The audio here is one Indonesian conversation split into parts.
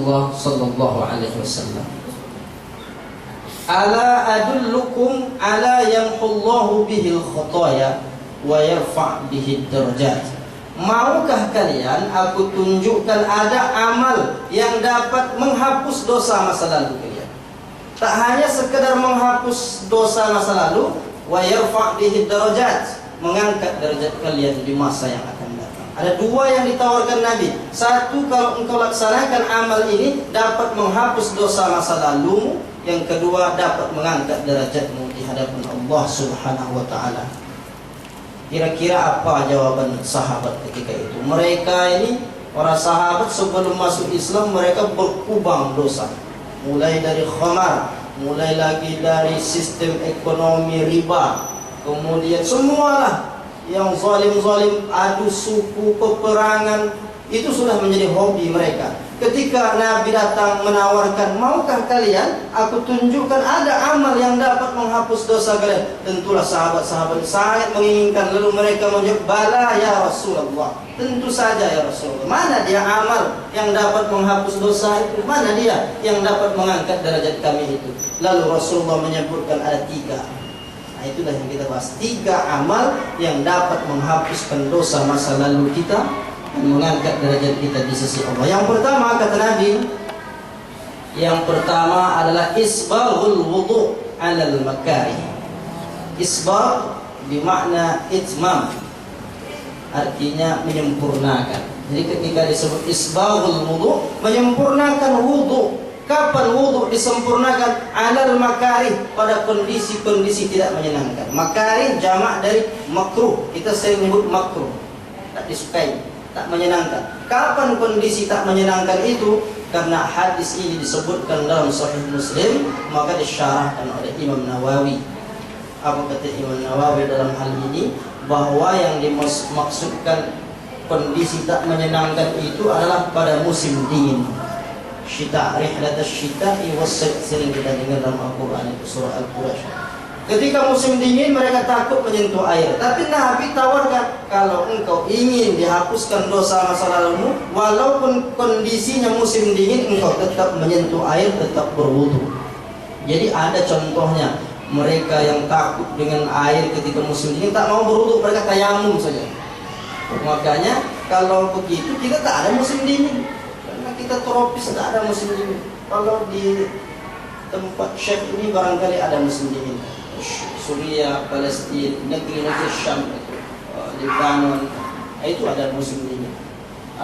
Rasulullah sallallahu alaihi wasallam. Ala adullukum ala yamhullahu bihil khotoya wa yarfa' bihid darajat. Maukah kalian aku tunjukkan ada amal yang dapat menghapus dosa masa lalu kalian? Tak hanya sekedar menghapus dosa masa lalu, wa yarfa' bihid darajat, mengangkat derajat kalian di masa yang akan datang. Ada dua yang ditawarkan Nabi. Satu, kalau engkau laksanakan amal ini dapat menghapus dosa masa lalumu. Yang kedua, dapat mengangkat derajatmu di hadapan Allah Subhanahu wa taala. Kira-kira apa jawaban sahabat ketika itu? Mereka ini, para sahabat sebelum masuk Islam, mereka berkubang dosa. Mulai dari khamar, mulai lagi dari sistem ekonomi riba, kemudian semualah yang zalim-zalim, adu suku, peperangan, itu sudah menjadi hobi mereka. Ketika Nabi datang menawarkan, maukah kalian aku tunjukkan ada amal yang dapat menghapus dosa kalian? Tentulah sahabat-sahabat sangat menginginkan. Lalu mereka menjawab, bala ya Rasulullah, tentu saja ya Rasulullah. Mana dia amal yang dapat menghapus dosa itu? Mana dia yang dapat mengangkat derajat kami itu? Lalu Rasulullah menyebutkan ada 3. Nah, itulah yang kita bahas. 3 amal yang dapat menghapuskan dosa masa lalu kita, mengangkat derajat kita di sisi Allah. Yang pertama, kata Nabi, yang pertama adalah isbaghul wudu' 'alal makarih. Isbagh bermakna itmam, artinya menyempurnakan. Jadi ketika disebut isbaghul wudu', menyempurnakan wudu'. Kapan wudu disempurnakan? 'Alal makarih, pada kondisi-kondisi tidak menyenangkan. Makarih jamak dari makruh. Kita sering menyebut makruh, tak disukai, tak menyenangkan. Kapan kondisi tak menyenangkan itu? Karena hadis ini disebutkan dalam Sahih Muslim, maka disyarahkan oleh Imam Nawawi. Apa kata Imam Nawawi dalam hal ini? Bahwa yang dimaksudkan kondisi tak menyenangkan itu adalah pada musim dingin. Syita, rihlatas syita'i was-sayf, sering kita dengar dalam Al-Quran, itu surah Al-Quraish. Ketika musim dingin mereka takut menyentuh air. Tapi Nabi tawarkan, kalau engkau ingin dihapuskan dosa masa lalumu, walaupun kondisinya musim dingin, engkau tetap menyentuh air, tetap berwudu. Jadi ada contohnya, mereka yang takut dengan air ketika musim dingin tak mau berwudu, mereka tayamum saja. Makanya kalau begitu kita tak ada musim dingin, karena kita tropis, tak ada musim dingin. Kalau di tempat Syekh ini barangkali ada musim dingin. Suriah, Palestina, negeri-negeri Syam, Lebanon, itu ada musim dingin.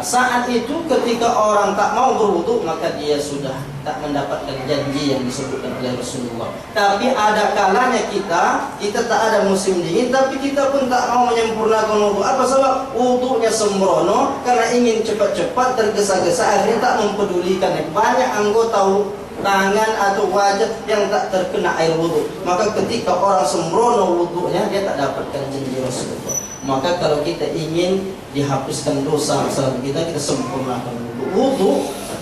Saat itu ketika orang tak mau berwudu, maka dia sudah tak mendapatkan janji yang disebutkan oleh Rasulullah. Tapi ada kalanya kita tak ada musim dingin, tapi kita pun tak mau menyempurnakan wudu. Apa sebab? Wudunya sembrono, karena ingin cepat-cepat, tergesa-gesa, akhirnya tak mempedulikan. Banyak anggota tangan atau wajah yang tak terkena air wudu. Maka ketika orang sembrono wudunya, dia tak dapatkan janji Rasulullah. Maka kalau kita ingin dihapuskan dosa masa kita sempurnakan wudu. Wudu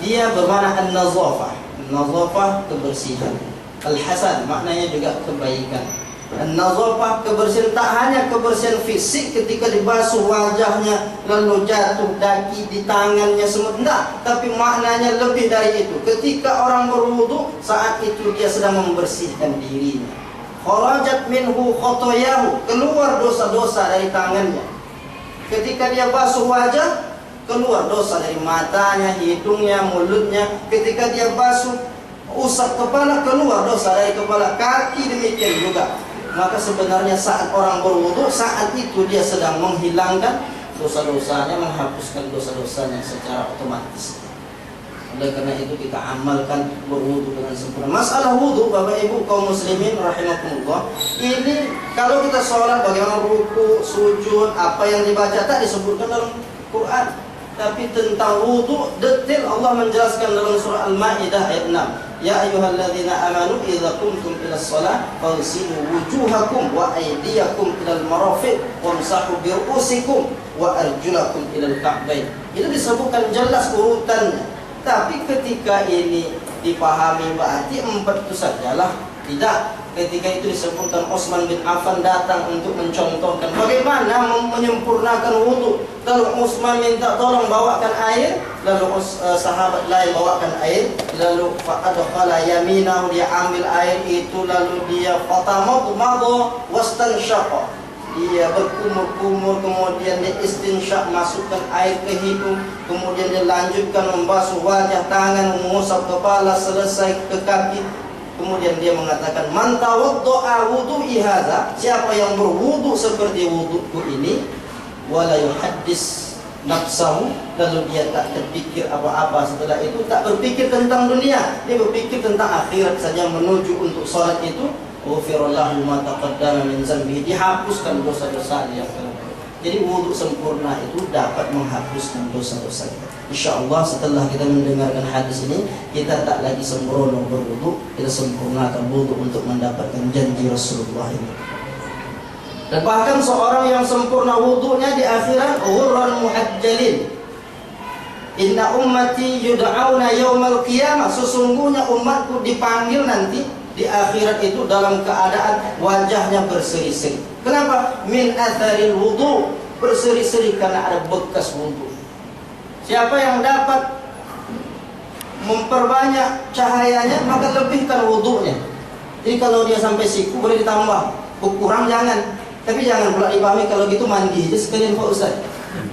dia bermakna an-nazafah. An-nazafah kebersihan. Al-hasan maknanya juga kebaikan. An-nazafah kebersihan, tak hanya kebersihan fisik ketika dibasuh wajahnya lalu jatuh daki di tangannya semua, enggak, tapi maknanya lebih dari itu. Ketika orang berwudu, saat itu dia sedang membersihkan dirinya. Kharajat minhu khotoyahu, keluar dosa-dosa dari tangannya. Ketika dia basuh wajah, keluar dosa dari matanya, hidungnya, mulutnya. Ketika dia basuh usap kepala, keluar dosa dari kepala. Kaki demikian juga. Maka sebenarnya saat orang berwudu, saat itu dia sedang menghilangkan dosa-dosanya, menghapuskan dosa-dosanya secara otomatis. Oleh karena itu kita amalkan berwudu dengan sempurna. Masalah wudu, Bapak Ibu kaum muslimin rahimakumullah, ini kalau kita sholat bagaimana ruku, sujud, apa yang dibaca tak disebutkan dalam Quran. Tapi tentang wudu detail Allah menjelaskan dalam surah Al-Maidah ayat 6. Ya ayyuhalladzina amanu idza qumtum ilas shalah faghsilu wujuhakum wa aydiyakum ilal marafiq wamsahu bi ru'usikum wa arjulakum ilal ka'bayn. Itu disebutkan jelas urutannya. Tapi ketika ini dipahami berarti 4 itu sajalah. Tidak. Ketika itu disebutkan Utsman bin Affan datang untuk mencontohkan bagaimana menyempurnakan wudu. Kalau Utsman minta tolong bawakan air, lalu sahabat lain bawakan air, lalu fa'adkhala yaminahu, dia ambil air itu, lalu dia fatamadmada wastansyaqa, dia berkumur-kumur, kemudian dia istinsyak, masukkan air ke hidung, kemudian dia lanjutkan membasuh wajah, tangan, mengusap kepala, selesai ke kaki. Kemudian dia mengatakan, man tawadda'a wudu'i hadza, siapa yang berwudu seperti wuduku ini, wala yuhaddis nafsahu, lalu dia tak terpikir apa-apa setelah itu, tak berpikir tentang dunia, dia berpikir tentang akhirat saja, menuju untuk salat itu, ghufira lahu ma taqaddama min dzambihi, dihapuskan dosa-dosa yang telah. Jadi wudu sempurna itu dapat menghapuskan dosa-dosa kita. InsyaAllah setelah kita mendengarkan hadis ini, kita tak lagi sembrono berwudu, kita sempurnakan wudu untuk mendapatkan janji Rasulullah ini. Dan bahkan seorang yang sempurna wudunya di akhirat, ghurran muhajjalin, inna ummati yud'auna yaumal qiyamah, sesungguhnya umatku dipanggil nanti di akhirat itu dalam keadaan wajahnya berseri-seri. Kenapa? Min atharil wudu, berseri-seri karena ada bekas wudu. Siapa yang dapat memperbanyak cahayanya, maka lebihkan wudunya. Jadi kalau dia sampai siku boleh ditambah, kurang jangan. Tapi jangan pula dipahami kalau gitu mandi aja sekalian Pak Ustaz,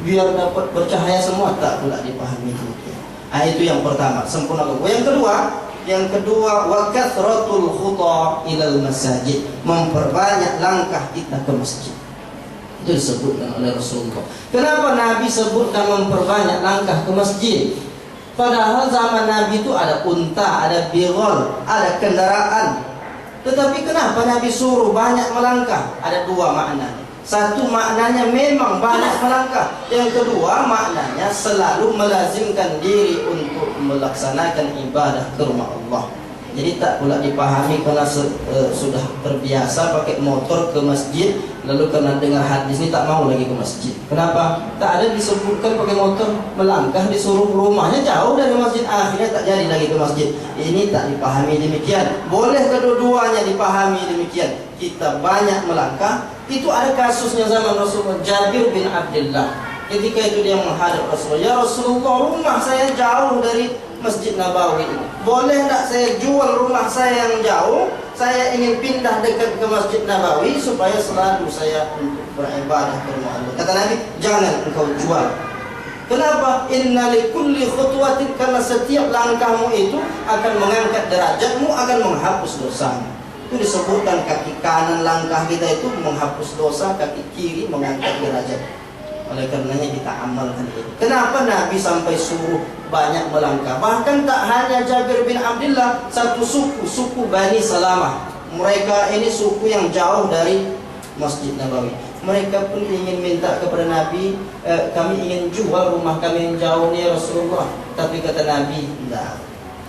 biar dapat bercahaya semua, tak pula dipahami itu. Nah, itu yang pertama, sempurna wudu. Yang kedua, wa kathratul khuta ilal masajid, memperbanyak langkah kita ke masjid. Itu disebutkan oleh Rasulullah. Kenapa Nabi sebutkan memperbanyak langkah ke masjid? Padahal zaman Nabi itu ada unta, ada bighal, ada kendaraan. Tetapi kenapa Nabi suruh banyak melangkah? Ada 2 makna. Satu maknanya memang banyak melangkah. Yang kedua maknanya selalu melazimkan diri untuk melaksanakan ibadah ke rumah Allah. Jadi tak pula dipahami karena sudah terbiasa pakai motor ke masjid, lalu karena dengar hadis ini tak mau lagi ke masjid. Kenapa? Tak ada disebutkan pakai motor melangkah, disuruh rumahnya jauh dari masjid, akhirnya tak jadi lagi ke masjid. Ini tak dipahami demikian. Boleh kedua-duanya dipahami demikian. Kita banyak melangkah. Itu ada kasusnya zaman Rasulullah, Jabir bin Abdullah. Ketika itu dia menghadap Rasulullah, ya Rasulullah, rumah saya jauh dari Masjid Nabawi. Boleh tak saya jual rumah saya yang jauh? Saya ingin pindah dekat ke Masjid Nabawi supaya selalu saya untuk beribadah ke rumah Allah. Kata Nabi, jangan engkau jual. Kenapa? Inna likulli khutwatin, karena setiap langkahmu itu akan mengangkat derajatmu, akan menghapus dosamu. Itu disebutkan kaki kanan langkah kita itu menghapus dosa, kaki kiri mengangkat derajat. Oleh karenanya kita amalkan itu. Kenapa Nabi sampai suruh banyak melangkah? Bahkan tak hanya Jabir bin Abdullah, satu suku Bani Salamah. Mereka ini suku yang jauh dari Masjid Nabawi. Mereka pun ingin minta kepada Nabi, kami ingin jual rumah kami yang jauh ni Rasulullah. Tapi kata Nabi, tidak.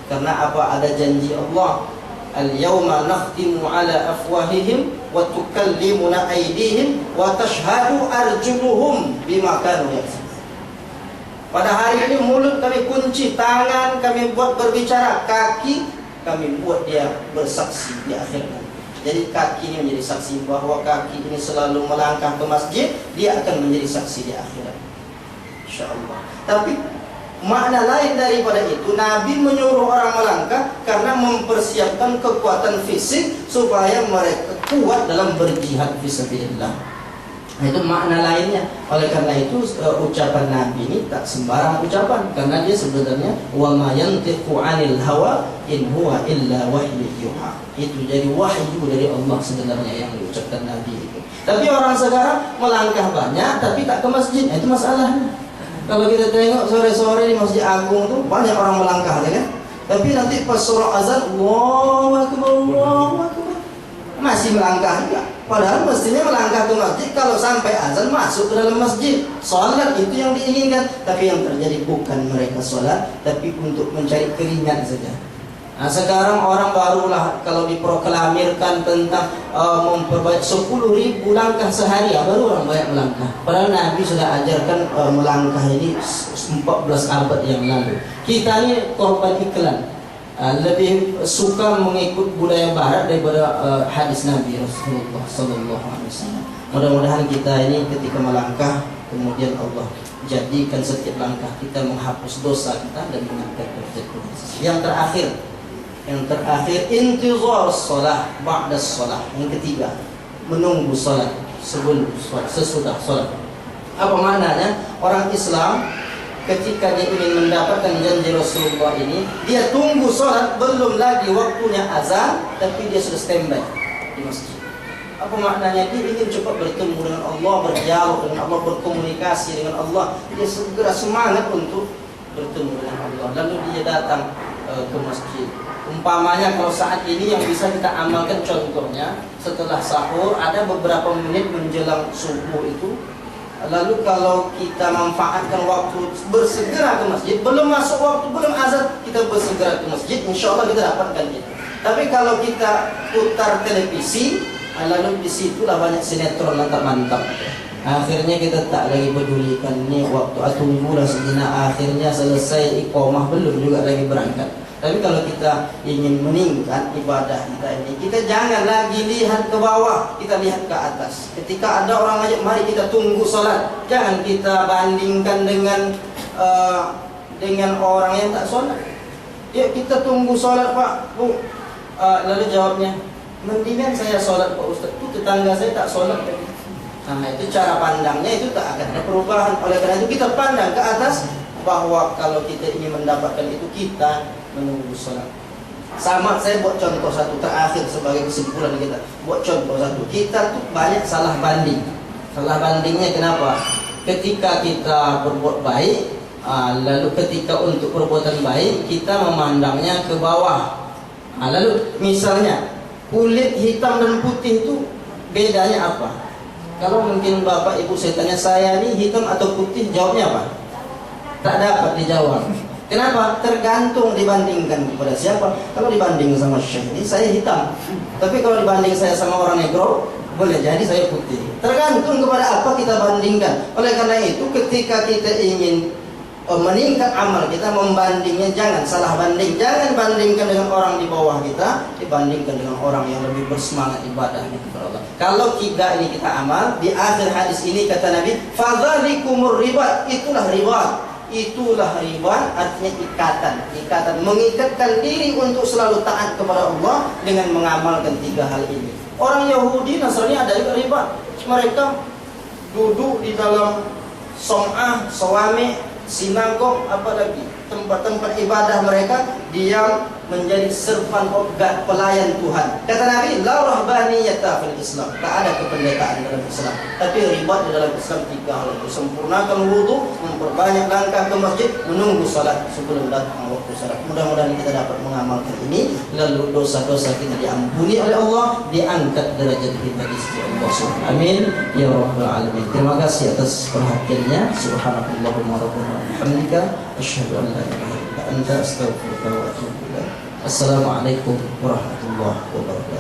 Karena apa? Ada janji Allah. Al-yawma nakhtimu ala afwahihim wa tukallimuna aydihim wa tashhadu arjuluhum bima kanu yaksubun. Pada hari ini mulut kami kunci, tangan kami buat berbicara, kaki kami buat dia bersaksi di akhirat. Jadi kaki ini menjadi saksi bahwa kaki ini selalu melangkah ke masjid, dia akan menjadi saksi di akhirat, insyaallah. Tapi makna lain daripada itu, Nabi menyuruh orang melangkah karena mempersiapkan kekuatan fisik supaya mereka kuat dalam berjihad fisabilillah. Nah, itu makna lainnya. Oleh karena itu ucapan Nabi ini tak sembarang ucapan, karena dia sebenarnya wa ma yantiqu 'anil hawa in huwa illa wahyu yuha. Itu jadi wahyu dari Allah sebenarnya yang diucapkan Nabi itu. Tapi orang sekarang melangkah banyak tapi tak ke masjid. Nah, itu masalahnya. Kalau kita tengok sore-sore di Masjid Agung tuh banyak orang melangkah, ya kan? Tapi nanti pas surah azan, Allahu Akbar, Allahu Akbar, masih melangkah juga. Padahal mestinya melangkah ke masjid kalau sampai azan masuk ke dalam masjid. Salat itu yang diinginkan. Tapi yang terjadi bukan mereka salat, tapi untuk mencari keringat saja. Nah, sekarang orang barulah kalau diproklamirkan tentang memperbanyak 10.000 langkah sehari, baru orang banyak melangkah. Padahal Nabi sudah ajarkan melangkah ini 14 abad yang lalu. Kita ini korban iklan. lebih suka mengikut budaya barat daripada hadis Nabi Rasulullah sallallahu alaihi wasallam. Mudah-mudahan kita ini ketika melangkah, kemudian Allah jadikan setiap langkah kita menghapus dosa kita dan mengangkat derajat kita. Yang terakhir intizar shalah ba'da shalah. Yang ketiga, menunggu salat sebelum salat, sesudah salat. Apa maknanya? Orang Islam ketika dia ingin mendapatkan janji Rasulullah ini, dia tunggu salat, belum lagi waktunya azan, tapi dia sudah standby di masjid. Apa maknanya? Dia ingin cepat bertemu dengan Allah, berdialog dengan Allah, berkomunikasi dengan Allah. Dia segera semangat untuk bertemu dengan Allah. Lalu dia datang ke masjid. Umpamanya kalau saat ini yang bisa kita amalkan, contohnya setelah sahur ada beberapa menit menjelang subuh itu. Lalu kalau kita manfaatkan waktu bersegera ke masjid, belum masuk waktu, belum azan, kita bersegera ke masjid, insya Allah kita dapatkan itu. Tapi kalau kita putar televisi, lalu disitulah banyak sinetron mantap-mantap. Akhirnya kita tak lagi pedulikan ini waktu, tunggulah sejenak, akhirnya selesai iqamah belum juga lagi berangkat. Tapi kalau kita ingin meningkat ibadah kita ini, kita jangan lagi lihat ke bawah, kita lihat ke atas. Ketika ada orang ngajak, mari kita tunggu salat. Jangan kita bandingkan dengan orang yang tak salat. Ya, kita tunggu salat, Pak, Bu. Lalu jawabnya, mendingan saya salat, Pak Ustaz. Itu tetangga saya tak salat. Nah, itu cara pandangnya, itu tak akan ada perubahan. Oleh karena itu kita pandang ke atas, bahwa kalau kita ingin mendapatkan itu, kita menunggu salat. Sama, saya buat contoh satu terakhir sebagai kesimpulan kita. Buat contoh satu, kita tuh banyak salah banding. Salah bandingnya kenapa? Ketika kita berbuat baik, lalu ketika untuk perbuatan baik kita memandangnya ke bawah. Lalu misalnya kulit hitam dan putih itu bedanya apa? Kalau mungkin Bapak Ibu saya tanya, saya ini hitam atau putih, jawabnya apa? Tak dapat dijawab. Kenapa? Tergantung dibandingkan kepada siapa. Kalau dibanding sama Syekh ini, saya hitam. Tapi kalau dibanding saya sama orang negro, boleh jadi saya putih. Tergantung kepada apa kita bandingkan. Oleh karena itu, ketika kita ingin meningkat amal kita, membandingnya jangan salah banding. Jangan bandingkan dengan orang di bawah kita, dibandingkan dengan orang yang lebih bersemangat ibadahnya kepada Allah. Kalau tiga ini kita amal, di akhir hadis ini kata Nabi, fadzalikumur ribat, itulah ribat. Itulah ribat, artinya ikatan, mengikatkan diri untuk selalu taat kepada Allah dengan mengamalkan tiga hal ini. Orang Yahudi, Nasrani ada juga ribat. Mereka duduk di dalam som'ah, sawami, sinagog, apalagi tempat-tempat ibadah mereka, diam menjadi servan obgat, pelayan Tuhan. Kata Nabi, la rahbaniyata fil Islam, tak ada kependekaan dalam Islam. Tapi ribat di dalam Islam tiga hal itu: sempurnakan wudu, memperbanyak langkah ke masjid, menunggu salat sebelum datang waktu salat. Mudah-mudahan kita dapat mengamalkan ini, lalu dosa-dosa kita diampuni oleh Allah, diangkat derajat kita di sisi Allah. Amin ya rabbal alamin. Terima kasih atas perhatiannya. Subhanallahumma rabbana wa bihamdika, asyhadu an la ilaha illa anta, astaghfiruka wa atubu ilaik. Assalamualaikum warahmatullahi wabarakatuh.